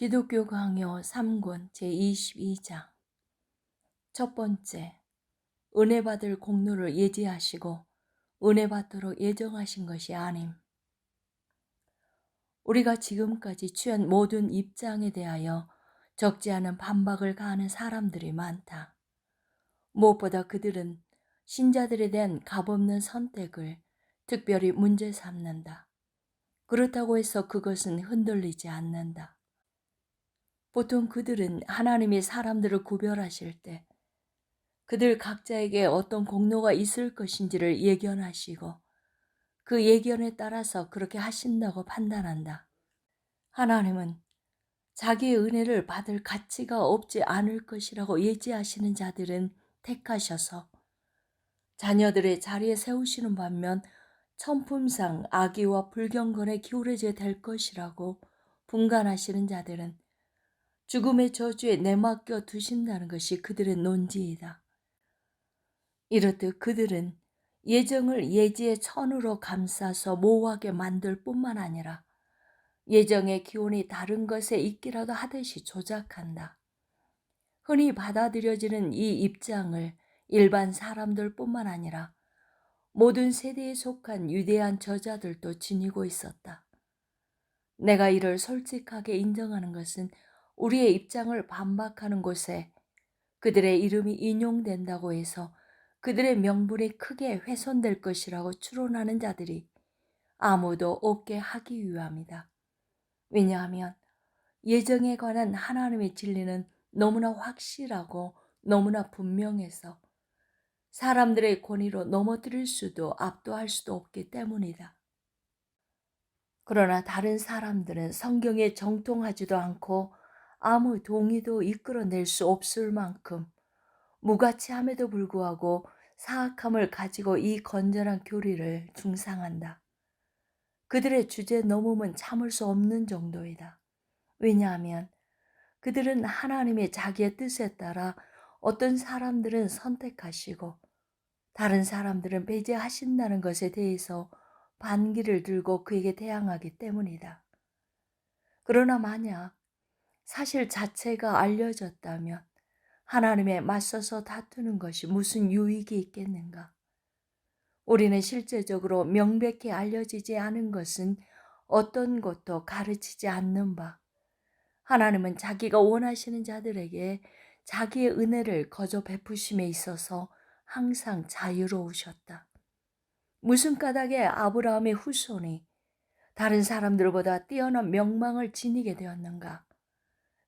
기독교 강요 3권 제22장. 첫 번째, 은혜 받을 공로를 예지하시고 은혜 받도록 예정하신 것이 아님. 우리가 지금까지 취한 모든 입장에 대하여 적지 않은 반박을 가하는 사람들이 많다. 무엇보다 그들은 신자들에 대한 값없는 선택을 특별히 문제 삼는다. 그렇다고 해서 그것은 흔들리지 않는다. 보통 그들은 하나님이 사람들을 구별하실 때 그들 각자에게 어떤 공로가 있을 것인지를 예견하시고 그 예견에 따라서 그렇게 하신다고 판단한다. 하나님은 자기의 은혜를 받을 가치가 없지 않을 것이라고 예지하시는 자들은 택하셔서 자녀들의 자리에 세우시는 반면 천품상 악의와 불경건에 기울어져 될 것이라고 분간하시는 자들은 죽음의 저주에 내맡겨 두신다는 것이 그들의 논지이다. 이렇듯 그들은 예정을 예지의 천으로 감싸서 모호하게 만들 뿐만 아니라 예정의 기원이 다른 것에 있기라도 하듯이 조작한다. 흔히 받아들여지는 이 입장을 일반 사람들 뿐만 아니라 모든 세대에 속한 위대한 저자들도 지니고 있었다. 내가 이를 솔직하게 인정하는 것은 우리의 입장을 반박하는 곳에 그들의 이름이 인용된다고 해서 그들의 명분이 크게 훼손될 것이라고 추론하는 자들이 아무도 없게 하기 위함이다. 왜냐하면 예정에 관한 하나님의 진리는 너무나 확실하고 너무나 분명해서 사람들의 권위로 넘어뜨릴 수도 압도할 수도 없기 때문이다. 그러나 다른 사람들은 성경에 정통하지도 않고 아무 동의도 이끌어낼 수 없을 만큼 무가치함에도 불구하고 사악함을 가지고 이 건전한 교리를 중상한다. 그들의 주제 넘음은 참을 수 없는 정도이다. 왜냐하면 그들은 하나님의 자기의 뜻에 따라 어떤 사람들은 선택하시고 다른 사람들은 배제하신다는 것에 대해서 반기를 들고 그에게 대항하기 때문이다. 그러나 만약 사실 자체가 알려졌다면 하나님에 맞서서 다투는 것이 무슨 유익이 있겠는가? 우리는 실제적으로 명백히 알려지지 않은 것은 어떤 것도 가르치지 않는 바, 하나님은 자기가 원하시는 자들에게 자기의 은혜를 거저 베푸심에 있어서 항상 자유로우셨다. 무슨 까닭에 아브라함의 후손이 다른 사람들보다 뛰어난 명망을 지니게 되었는가?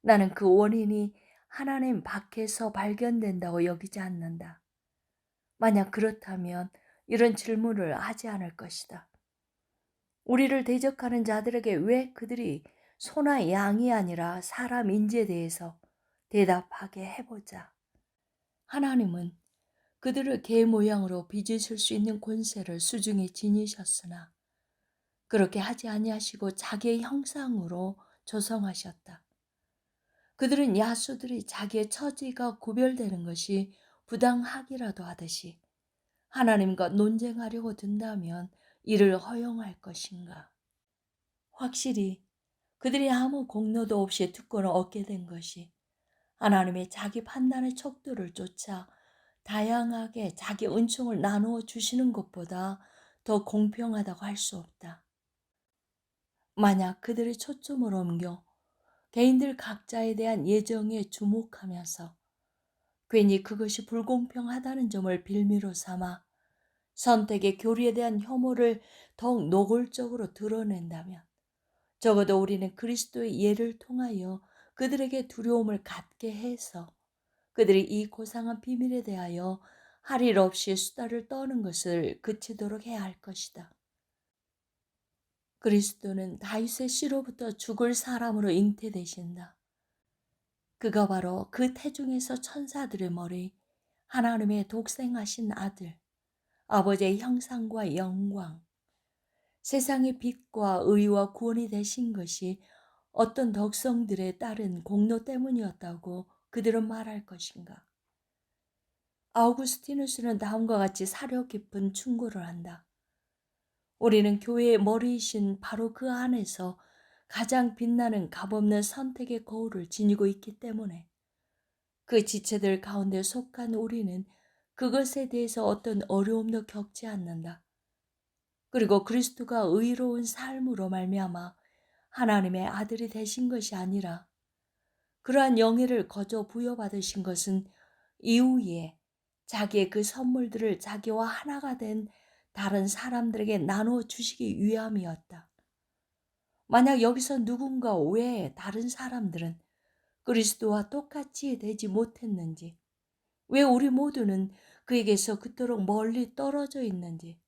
나는 그 원인이 하나님 밖에서 발견된다고 여기지 않는다. 만약 그렇다면 이런 질문을 하지 않을 것이다. 우리를 대적하는 자들에게 왜 그들이 소나 양이 아니라 사람인지에 대해서 대답하게 해보자. 하나님은 그들을 개 모양으로 빚으실 수 있는 권세를 수중에 지니셨으나 그렇게 하지 아니하시고 자기의 형상으로 조성하셨다. 그들은 야수들이 자기의 처지가 구별되는 것이 부당하기라도 하듯이 하나님과 논쟁하려고 든다면 이를 허용할 것인가? 확실히 그들이 아무 공로도 없이 특권을 얻게 된 것이 하나님의 자기 판단의 척도를 쫓아 다양하게 자기 은총을 나누어 주시는 것보다 더 공평하다고 할 수 없다. 만약 그들의 초점을 옮겨 개인들 각자에 대한 예정에 주목하면서 괜히 그것이 불공평하다는 점을 빌미로 삼아 선택의 교리에 대한 혐오를 더욱 노골적으로 드러낸다면 적어도 우리는 그리스도의 예를 통하여 그들에게 두려움을 갖게 해서 그들이 이 고상한 비밀에 대하여 할 일 없이 수다를 떠는 것을 그치도록 해야 할 것이다. 그리스도는 다윗의 씨로부터 죽을 사람으로 잉태되신다. 그가 바로 그 태중에서 천사들의 머리, 하나님의 독생하신 아들, 아버지의 형상과 영광, 세상의 빛과 의와 구원이 되신 것이 어떤 덕성들에 따른 공로 때문이었다고 그들은 말할 것인가? 아우구스티누스는 다음과 같이 사려 깊은 충고를 한다. 우리는 교회의 머리이신 바로 그 안에서 가장 빛나는 값없는 선택의 거울을 지니고 있기 때문에 그 지체들 가운데 속한 우리는 그것에 대해서 어떤 어려움도 겪지 않는다. 그리고 그리스도가 의로운 삶으로 말미암아 하나님의 아들이 되신 것이 아니라 그러한 영예를 거저 부여받으신 것은 이후에 자기의 그 선물들을 자기와 하나가 된 다른 사람들에게 나누어 주시기 위함이었다. 만약 여기서 누군가 왜 다른 사람들은 그리스도와 똑같이 되지 못했는지, 왜 우리 모두는 그에게서 그토록 멀리 떨어져 있는지,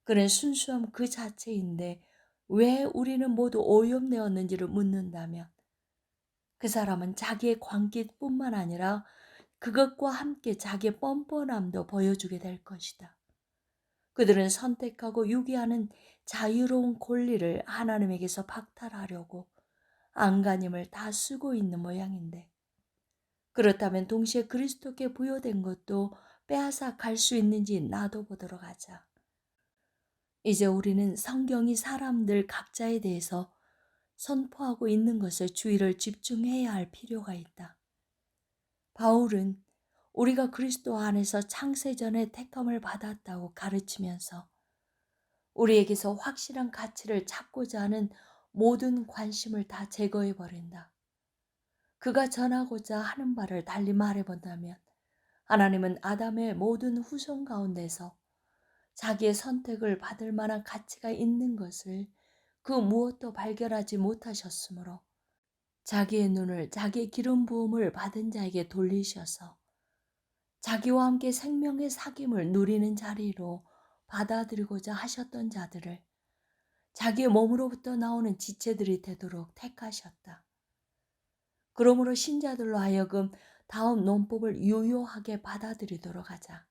그는 순수함 그 자체인데 왜 우리는 모두 오염되었는지를 묻는다면 그 사람은 자기의 광기뿐만 아니라 그것과 함께 자기의 뻔뻔함도 보여주게 될 것이다. 그들은 선택하고 유기하는 자유로운 권리를 하나님에게서 박탈하려고 안간힘을 다 쓰고 있는 모양인데, 그렇다면 동시에 그리스도께 부여된 것도 빼앗아 갈 수 있는지 나도 보도록 하자. 이제 우리는 성경이 사람들 각자에 대해서 선포하고 있는 것에 주의를 집중해야 할 필요가 있다. 바울은 우리가 그리스도 안에서 창세전에 택함을 받았다고 가르치면서 우리에게서 확실한 가치를 찾고자 하는 모든 관심을 다 제거해 버린다. 그가 전하고자 하는 바를 달리 말해본다면 하나님은 아담의 모든 후손 가운데서 자기의 선택을 받을 만한 가치가 있는 것을 그 무엇도 발견하지 못하셨으므로 자기의 눈을 자기의 기름 부음을 받은 자에게 돌리셔서 자기와 함께 생명의 사귐을 누리는 자리로 받아들이고자 하셨던 자들을 자기의 몸으로부터 나오는 지체들이 되도록 택하셨다. 그러므로 신자들로 하여금 다음 논법을 유효하게 받아들이도록 하자.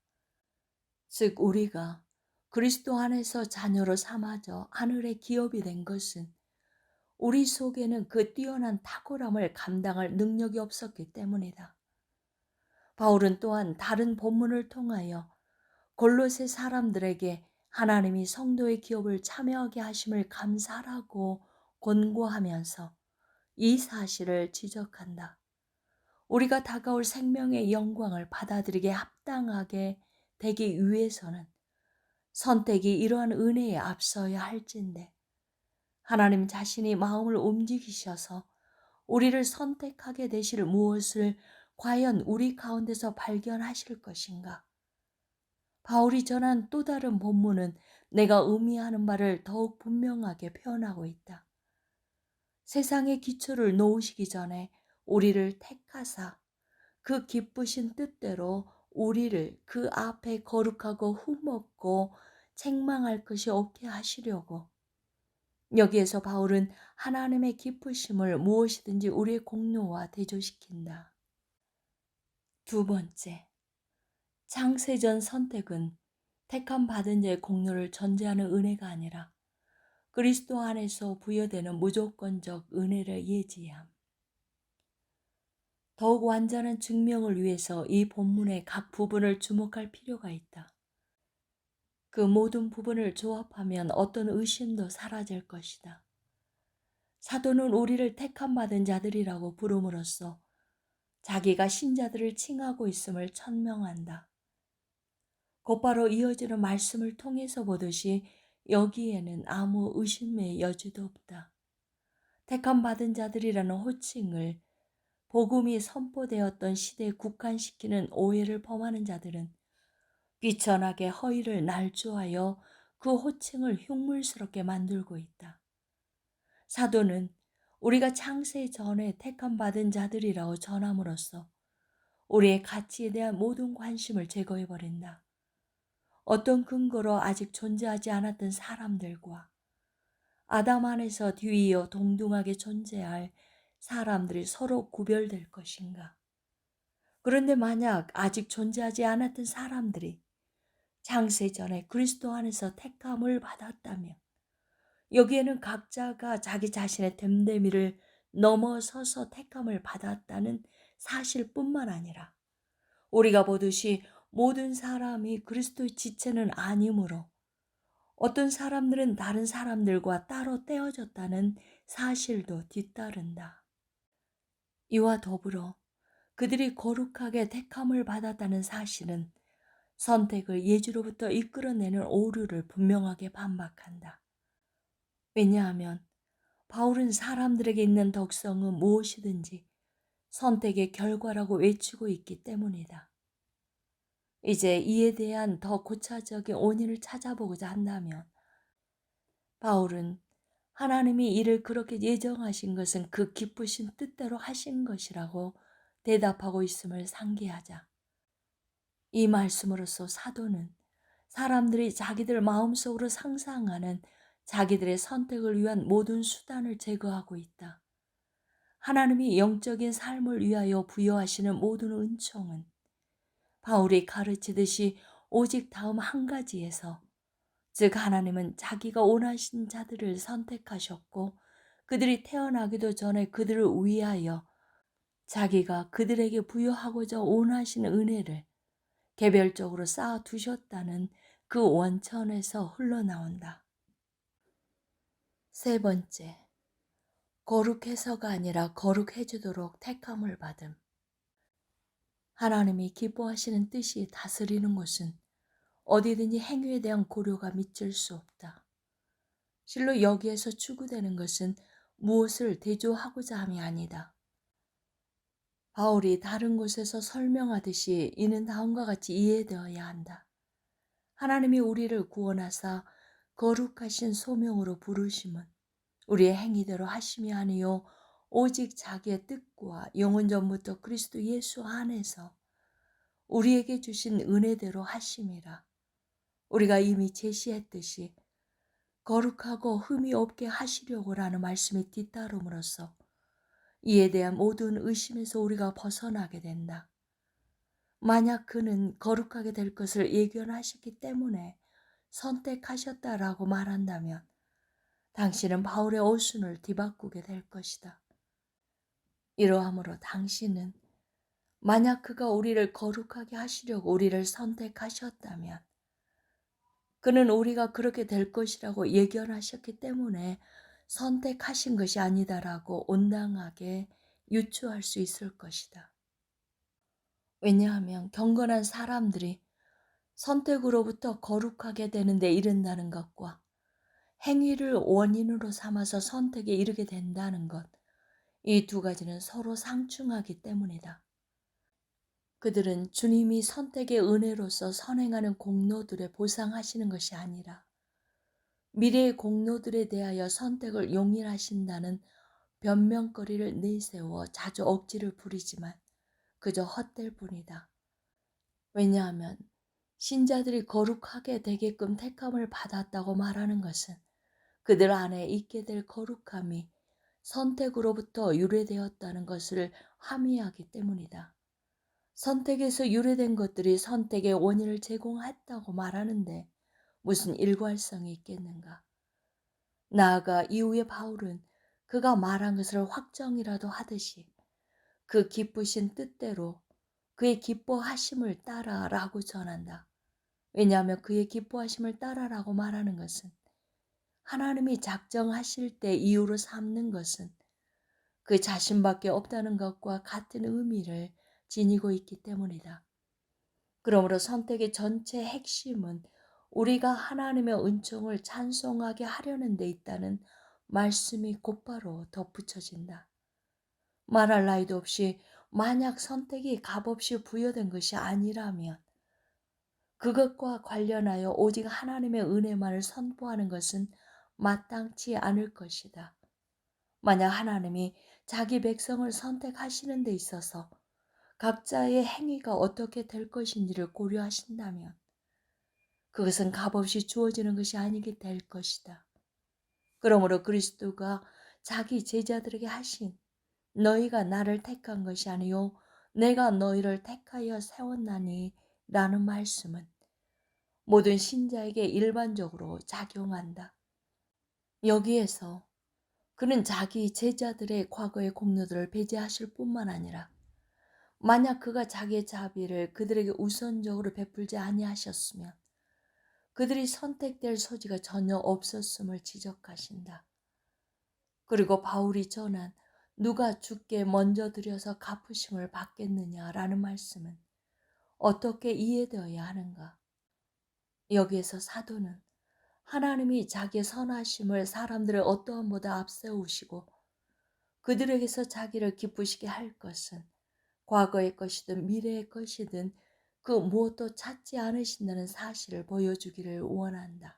즉 우리가 그리스도 안에서 자녀로 삼아져 하늘의 기업이 된 것은 우리 속에는 그 뛰어난 탁월함을 감당할 능력이 없었기 때문이다. 바울은 또한 다른 본문을 통하여 골로새 사람들에게 하나님이 성도의 기업을 참여하게 하심을 감사하라고 권고하면서 이 사실을 지적한다. 우리가 다가올 생명의 영광을 받아들이게 합당하게 되기 위해서는 선택이 이러한 은혜에 앞서야 할진데 하나님 자신이 마음을 움직이셔서 우리를 선택하게 되실 무엇을 과연 우리 가운데서 발견하실 것인가? 바울이 전한 또 다른 본문은 내가 의미하는 바를 더욱 분명하게 표현하고 있다. 세상의 기초를 놓으시기 전에 우리를 택하사 그 기쁘신 뜻대로 우리를 그 앞에 거룩하고 흠없고 책망할 것이 없게 하시려고. 여기에서 바울은 하나님의 기쁘심을 무엇이든지 우리의 공로와 대조시킨다. 두 번째, 창세전 선택은 택함 받은 자의 공로를 전제하는 은혜가 아니라 그리스도 안에서 부여되는 무조건적 은혜를 예지함. 더욱 완전한 증명을 위해서 이 본문의 각 부분을 주목할 필요가 있다. 그 모든 부분을 조합하면 어떤 의심도 사라질 것이다. 사도는 우리를 택함 받은 자들이라고 부름으로써 자기가 신자들을 칭하고 있음을 천명한다. 곧바로 이어지는 말씀을 통해서 보듯이 여기에는 아무 의심의 여지도 없다. 택함 받은 자들이라는 호칭을 복음이 선포되었던 시대에 국한시키는 오해를 범하는 자들은 비천하게 허위를 날조하여 그 호칭을 흉물스럽게 만들고 있다. 사도는 우리가 창세 전에 택함 받은 자들이라고 전함으로써 우리의 가치에 대한 모든 관심을 제거해버린다. 어떤 근거로 아직 존재하지 않았던 사람들과 아담 안에서 뒤이어 동등하게 존재할 사람들이 서로 구별될 것인가? 그런데 만약 아직 존재하지 않았던 사람들이 창세 전에 그리스도 안에서 택함을 받았다면 여기에는 각자가 자기 자신의 됨됨이를 넘어서서 택함을 받았다는 사실뿐만 아니라 우리가 보듯이 모든 사람이 그리스도의 지체는 아니므로 어떤 사람들은 다른 사람들과 따로 떼어졌다는 사실도 뒤따른다. 이와 더불어 그들이 거룩하게 택함을 받았다는 사실은 선택을 예주로부터 이끌어내는 오류를 분명하게 반박한다. 왜냐하면 바울은 사람들에게 있는 덕성은 무엇이든지 선택의 결과라고 외치고 있기 때문이다. 이제 이에 대한 더 고차적인 원인을 찾아보고자 한다면 바울은 하나님이 이를 그렇게 예정하신 것은 그 기쁘신 뜻대로 하신 것이라고 대답하고 있음을 상기하자. 이 말씀으로써 사도는 사람들이 자기들 마음속으로 상상하는 자기들의 선택을 위한 모든 수단을 제거하고 있다. 하나님이 영적인 삶을 위하여 부여하시는 모든 은총은 바울이 가르치듯이 오직 다음 한 가지에서, 즉 하나님은 자기가 원하신 자들을 선택하셨고 그들이 태어나기도 전에 그들을 위하여 자기가 그들에게 부여하고자 원하신 은혜를 개별적으로 쌓아 두셨다는 그 원천에서 흘러나온다. 세 번째, 거룩해서가 아니라 거룩해 주도록 택함을 받음. 하나님이 기뻐하시는 뜻이 다스리는 것은 어디든지 행위에 대한 고려가 미칠 수 없다. 실로 여기에서 추구되는 것은 무엇을 대조하고자 함이 아니다. 바울이 다른 곳에서 설명하듯이 이는 다음과 같이 이해되어야 한다. 하나님이 우리를 구원하사 거룩하신 소명으로 부르심은 우리의 행위대로 하심이 아니요 오직 자기의 뜻과 영원 전부터 그리스도 예수 안에서 우리에게 주신 은혜대로 하심이라. 우리가 이미 제시했듯이 거룩하고 흠이 없게 하시려고라는 말씀이 뒤따름으로써 이에 대한 모든 의심에서 우리가 벗어나게 된다. 만약 그는 거룩하게 될 것을 예견하셨기 때문에 선택하셨다라고 말한다면 당신은 바울의 어순을 뒤바꾸게 될 것이다. 이러함으로 당신은 만약 그가 우리를 거룩하게 하시려고 우리를 선택하셨다면 그는 우리가 그렇게 될 것이라고 예견하셨기 때문에 선택하신 것이 아니다라고 온당하게 유추할 수 있을 것이다. 왜냐하면 경건한 사람들이 선택으로부터 거룩하게 되는 데 이른다는 것과 행위를 원인으로 삼아서 선택에 이르게 된다는 것, 이 두 가지는 서로 상충하기 때문이다. 그들은 주님이 선택의 은혜로서 선행하는 공로들에 보상하시는 것이 아니라 미래의 공로들에 대하여 선택을 용인하신다는 변명거리를 내세워 자주 억지를 부리지만 그저 헛될 뿐이다. 왜냐하면 신자들이 거룩하게 되게끔 택함을 받았다고 말하는 것은 그들 안에 있게 될 거룩함이 선택으로부터 유래되었다는 것을 함의하기 때문이다. 선택에서 유래된 것들이 선택의 원인을 제공했다고 말하는데 무슨 일관성이 있겠는가? 나아가 이후에 바울은 그가 말한 것을 확정이라도 하듯이 그 기쁘신 뜻대로 그의 기뻐하심을 따라라고 전한다. 왜냐하면 그의 기뻐하심을 따라라고 말하는 것은 하나님이 작정하실 때 이유로 삼는 것은 그 자신밖에 없다는 것과 같은 의미를 지니고 있기 때문이다. 그러므로 선택의 전체 핵심은 우리가 하나님의 은총을 찬송하게 하려는 데 있다는 말씀이 곧바로 덧붙여진다. 말할 나위도 없이 만약 선택이 값없이 부여된 것이 아니라면 그것과 관련하여 오직 하나님의 은혜만을 선포하는 것은 마땅치 않을 것이다. 만약 하나님이 자기 백성을 선택하시는 데 있어서 각자의 행위가 어떻게 될 것인지를 고려하신다면 그것은 값없이 주어지는 것이 아니게 될 것이다. 그러므로 그리스도가 자기 제자들에게 하신 너희가 나를 택한 것이 아니요 내가 너희를 택하여 세웠나니 라는 말씀은 모든 신자에게 일반적으로 작용한다. 여기에서 그는 자기 제자들의 과거의 공로들을 배제하실 뿐만 아니라 만약 그가 자기의 자비를 그들에게 우선적으로 베풀지 아니하셨으면 그들이 선택될 소지가 전혀 없었음을 지적하신다. 그리고 바울이 전한 누가 주께 먼저 드려서 갚으심을 받겠느냐라는 말씀은 어떻게 이해되어야 하는가? 여기에서 사도는 하나님이 자기의 선하심을 사람들의 어떠함보다 앞세우시고 그들에게서 자기를 기쁘시게 할 것은 과거의 것이든 미래의 것이든 그 무엇도 찾지 않으신다는 사실을 보여주기를 원한다.